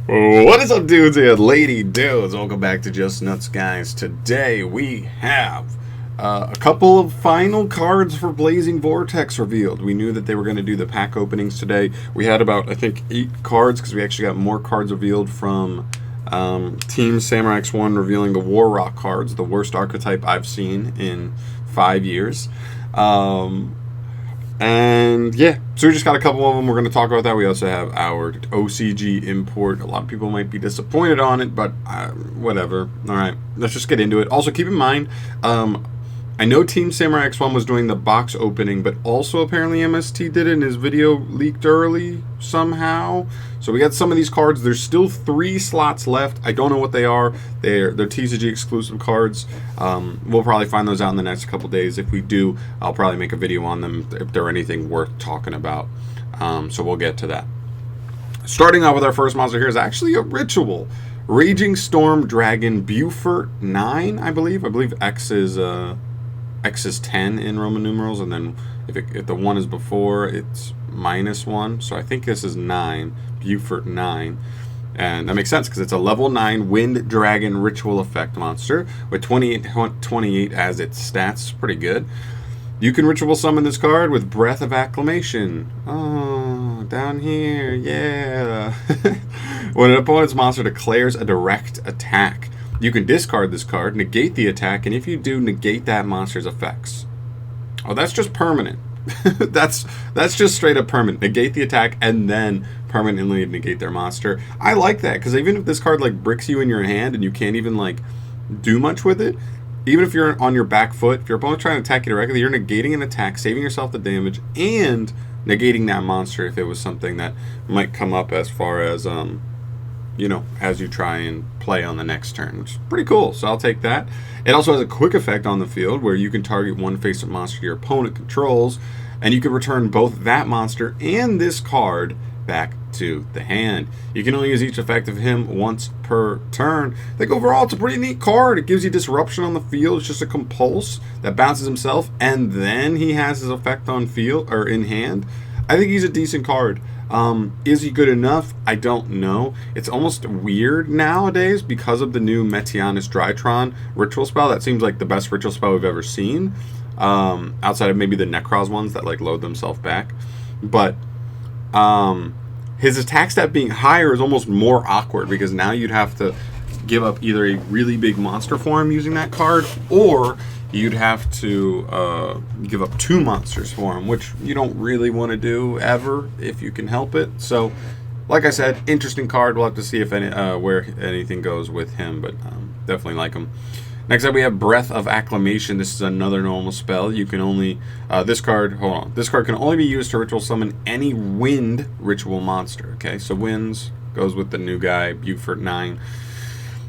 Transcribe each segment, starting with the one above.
What is up, dudes and lady dudes? Welcome back to Just Nuts, guys. Today we have a couple of final cards for Blazing Vortex revealed. We knew that they were going to do the pack openings today. We had about, I think, 8 cards because we actually got more cards revealed from Team Samurai X1 revealing the War Rock cards, the worst archetype I've seen in 5 years. And yeah, so we just got a couple of them. We're going to talk about that. We also have our OCG import. A lot of people might be disappointed on it, but whatever. All right, let's just get into it. Also, keep in mind, I know Team Samurai X1 was doing the box opening, but also apparently MST did it, and his video leaked early somehow. So we got some of these cards. There's still 3 slots left. I don't know what they are. They're TCG exclusive cards. We'll probably find those out in the next couple days. If we do, I'll probably make a video on them if they're anything worth talking about. So we'll get to that. Starting out with our first monster here is actually a ritual. Raging Storm Dragon Beaufort 9, I believe. I believe X is 10 in Roman numerals, and then if the 1 is before, it's -1. So I think this is 9, Beaufort 9. And that makes sense because it's a level 9 Wind Dragon Ritual Effect monster with 28 as its stats. Pretty good. You can ritual summon this card with Breath of Acclamation. Oh, down here, yeah. When an opponent's monster declares a direct attack, you can discard this card, negate the attack, and if you do, negate that monster's effects. Oh, that's just permanent. that's just straight up permanent. Negate the attack and then permanently negate their monster. I like that because even if this card like bricks you in your hand and you can't even like do much with it, even if you're on your back foot, if your opponent's trying to attack you directly, you're negating an attack, saving yourself the damage, and negating that monster if it was something that might come up as far as as you try and play on the next turn, which is pretty cool, so I'll take that. It also has a quick effect on the field where you can target one face-up monster your opponent controls, and you can return both that monster and this card back to the hand. You can only use each effect of him once per turn. I think overall it's a pretty neat card. It gives you disruption on the field. It's just a compulse that bounces himself, and then he has his effect on field or in hand. I think he's a decent card. Is he good enough? I don't know. It's almost weird nowadays because of the new Metianus Drytron ritual spell. That seems like the best ritual spell we've ever seen, outside of maybe the Necros ones that like load themselves back. But his attack stat being higher is almost more awkward because now you'd have to give up either a really big monster for him using that card, or you'd have to give up 2 monsters for him, which you don't really want to do ever if you can help it. So, like I said, interesting card. We'll have to see if where anything goes with him, but definitely like him. Next up, we have Breath of Acclamation. This is another normal spell. You can only this card can only be used to ritual summon any wind ritual monster. Okay, so winds goes with the new guy, Beaufort 9.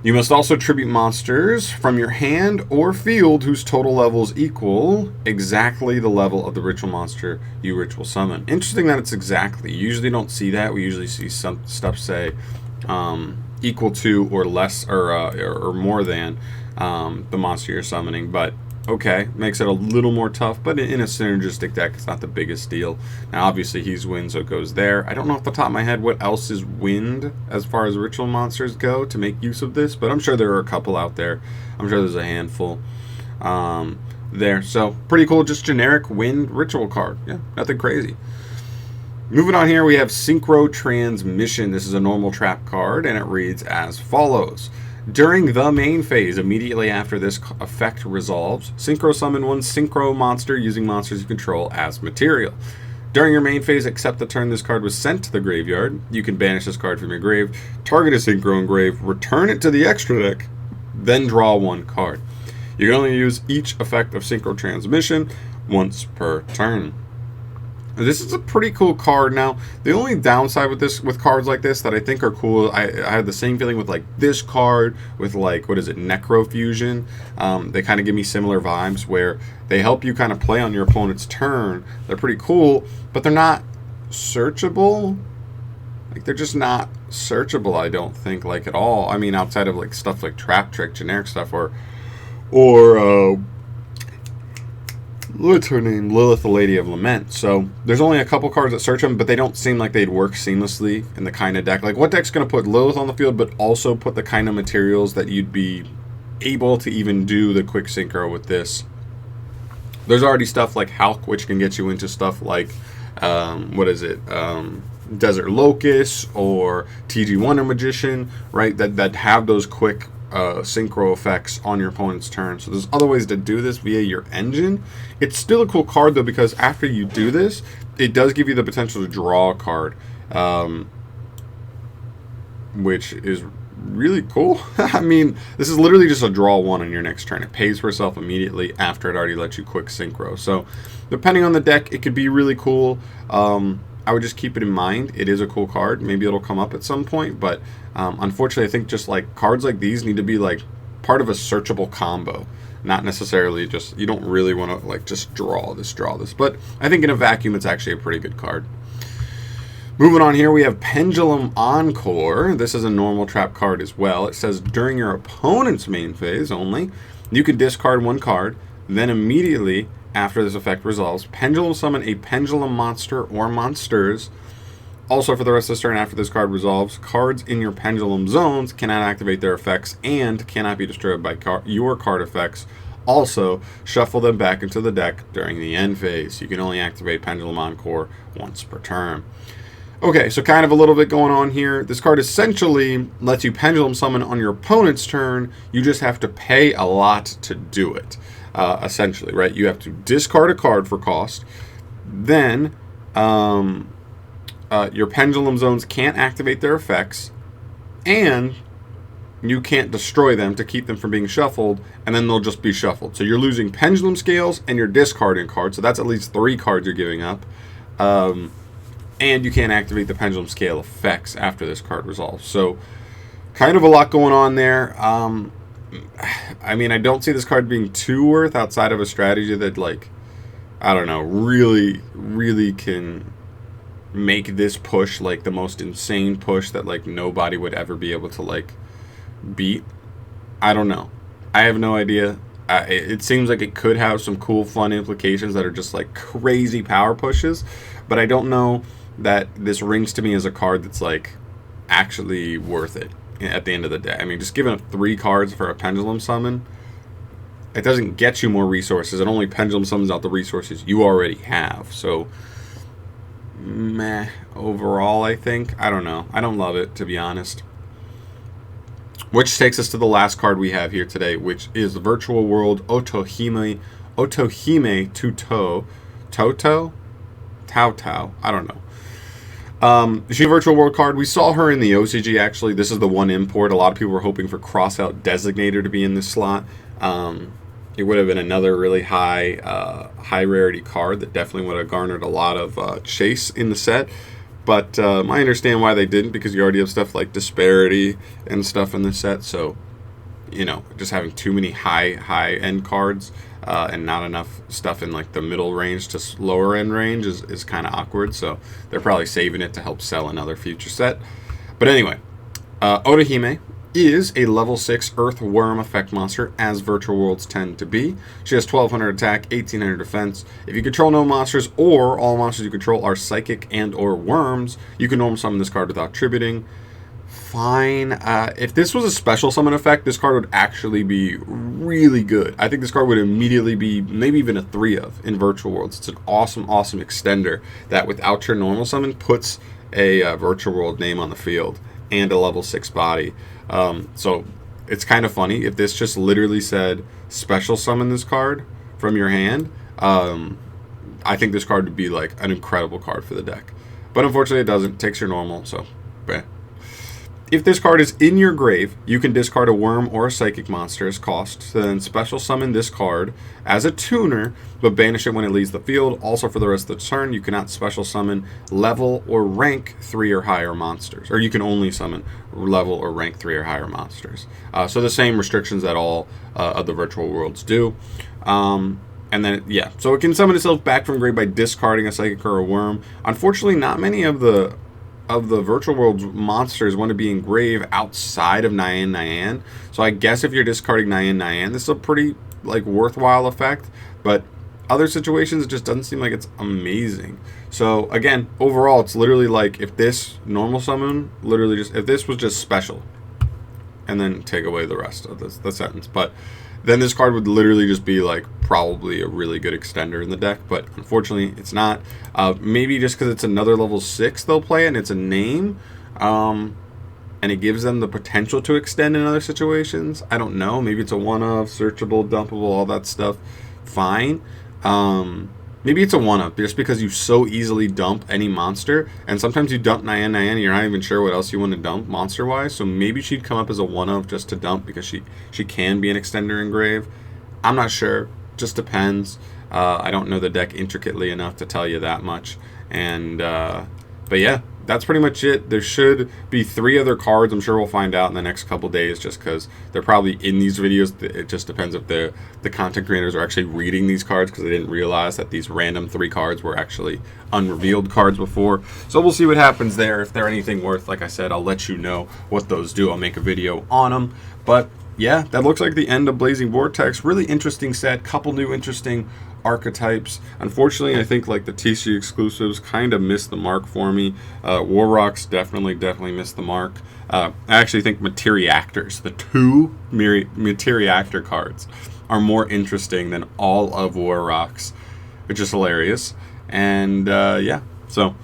You must also tribute monsters from your hand or field whose total levels equal exactly the level of the ritual monster you ritual summon. Interesting that it's exactly. You usually don't see that. We usually see some stuff say equal to or less or more than the monster you're summoning, but okay, makes it a little more tough, but in a synergistic deck, it's not the biggest deal. Now, obviously, he's wind, so it goes there. I don't know off the top of my head what else is wind as far as ritual monsters go to make use of this, but I'm sure there are a couple out there. I'm sure there's a handful there. So, pretty cool, just generic wind ritual card. Yeah, nothing crazy. Moving on here, we have Synchro Transmission. This is a normal trap card, and it reads as follows. During the main phase, immediately after this effect resolves, synchro summon one synchro monster using monsters you control as material. During your main phase, except the turn this card was sent to the graveyard, you can banish this card from your grave, target a synchro engrave, return it to the extra deck, then draw 1 card. You can only use each effect of Synchro Transmission once per turn. This is a pretty cool card. Now, the only downside with cards like this that I think are cool, I had the same feeling with like this card with like, what is it, Necro Fusion. They kind of give me similar vibes where they help you kind of play on your opponent's turn. They're pretty cool, but they're not searchable. Like, they're just not searchable, I don't think, like at all. I mean, outside of like stuff like Trap Trick, generic stuff, or what's her name? Lilith, the Lady of Lament. So there's only a couple cards that search them, but they don't seem like they'd work seamlessly in the kind of deck. Like, what deck's going to put Lilith on the field, but also put the kind of materials that you'd be able to even do the quick synchro with this? There's already stuff like Hulk, which can get you into stuff like, Desert Locust or TG Wonder Magician, right? That have those quick synchro effects on your opponent's turn. So there's other ways to do this via your engine. It's still a cool card though, because after you do this, it does give you the potential to draw a card, which is really cool. I mean, this is literally just a draw one on your next turn. It pays for itself immediately after it already lets you quick synchro. So depending on the deck, it could be really cool. I would just keep it in mind. It is a cool card. Maybe it'll come up at some point, but unfortunately, I think just like cards like these need to be like part of a searchable combo, not necessarily just, you don't really want to like just draw this. But I think in a vacuum, it's actually a pretty good card. Moving on here, we have Pendulum Encore. This is a normal trap card as well. It says during your opponent's main phase only, you can discard one card, then immediately after this effect resolves, Pendulum summon a Pendulum monster or monsters. Also, for the rest of this turn after this card resolves, cards in your Pendulum zones cannot activate their effects and cannot be destroyed by your card effects. Also, shuffle them back into the deck during the end phase. You can only activate Pendulum Encore once per turn. Okay, so kind of a little bit going on here. This card essentially lets you Pendulum summon on your opponent's turn. You just have to pay a lot to do it. Essentially, right? You have to discard a card for cost. Then your Pendulum zones can't activate their effects, and you can't destroy them to keep them from being shuffled, and then they'll just be shuffled. So you're losing Pendulum scales and you're discarding cards. So that's at least 3 cards you're giving up. And you can't activate the Pendulum scale effects after this card resolves. So kind of a lot going on there. I mean, I don't see this card being too worth outside of a strategy that, like, I don't know, really can make this push like the most insane push that like nobody would ever be able to like beat. I don't know. I have no idea. It seems like it could have some cool, fun implications that are just like crazy power pushes, but I don't know that this rings to me as a card that's like actually worth it at the end of the day. I mean, just giving up 3 cards for a Pendulum summon, it doesn't get you more resources. It only Pendulum summons out the resources you already have. So, meh, overall, I think. I don't know. I don't love it, to be honest. Which takes us to the last card we have here today, which is the Virtual World Otohime Tuto. Tao. I don't know. She's a Virtual World card. We saw her in the OCG, actually. This is the one import. A lot of people were hoping for Crossout Designator to be in this slot. It would have been another really high rarity card that definitely would have garnered a lot of chase in the set. But I understand why they didn't, because you already have stuff like Disparity and stuff in the set. So, you know, just having too many high-end cards and not enough stuff in like the middle range to lower end range is kind of awkward. So they're probably saving it to help sell another future set. But anyway, Otohime is a level 6 Earthworm effect monster, as Virtual Worlds tend to be. She has 1200 attack, 1800 defense. If you control no monsters, or all monsters you control are psychic and or worms, you can normal summon this card without tributing. Fine. If this was a special summon effect, this card would actually be really good. I think this card would immediately be maybe even a 3 of in Virtual Worlds. It's an awesome extender that without your normal summon puts a Virtual World name on the field and a level 6 body. So it's kind of funny if this just literally said special summon this card from your hand. I think this card would be like an incredible card for the deck, but unfortunately it doesn't. It takes your normal, so bleh. If this card is in your grave, you can discard a worm or a psychic monster as cost, so then special summon this card as a tuner, but banish it when it leaves the field. Also, for the rest of the turn, you cannot special summon level or rank 3 or higher monsters, or you can only summon level or rank 3 or higher monsters. So the same restrictions that all of the Virtual Worlds do. And then, yeah, so it can summon itself back from grave by discarding a psychic or a worm. Unfortunately, not many of the Virtual World's monsters want to be in grave outside of Nyan. So I guess if you're discarding Nyan, this is a pretty like worthwhile effect. But other situations, it just doesn't seem like it's amazing. So again, overall, it's literally like if this normal summon, literally just if this was just special, and then take away the rest of the sentence, but then this card would literally just be like probably a really good extender in the deck, but unfortunately it's not. Maybe just because it's another level 6 they'll play and it's a name, and it gives them the potential to extend in other situations. I don't know. Maybe it's a one-of, searchable, dumpable, all that stuff. Fine. Maybe it's a one-up just because you so easily dump any monster, and sometimes you dump Nyan and you're not even sure what else you want to dump monster-wise, so maybe she'd come up as a one-of just to dump because she can be an extender engrave. I'm not sure. Just depends. I don't know the deck intricately enough to tell you that much. And but yeah, that's pretty much it. There should be 3 other cards. I'm sure we'll find out in the next couple days just because they're probably in these videos. It just depends if the content creators are actually reading these cards because they didn't realize that these random 3 cards were actually unrevealed cards before. So we'll see what happens there. If they're anything worth, like I said, I'll let you know what those do. I'll make a video on them. But yeah, that looks like the end of Blazing Vortex. Really interesting set. Couple new interesting archetypes. Unfortunately, I think like the TC exclusives kind of missed the mark for me. War Rocks definitely missed the mark. I actually think Materiactors, the 2 Materiactor cards, are more interesting than all of War Rocks, which is hilarious. And yeah, so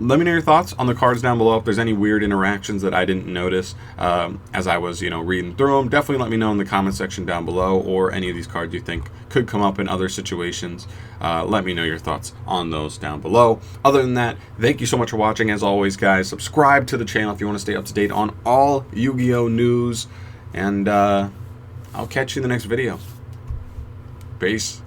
let me know your thoughts on the cards down below. If there's any weird interactions that I didn't notice as I was, reading through them, definitely let me know in the comment section down below, or any of these cards you think could come up in other situations. Let me know your thoughts on those down below. Other than that, thank you so much for watching. As always, guys, subscribe to the channel if you want to stay up to date on all Yu-Gi-Oh! News, and I'll catch you in the next video. Peace.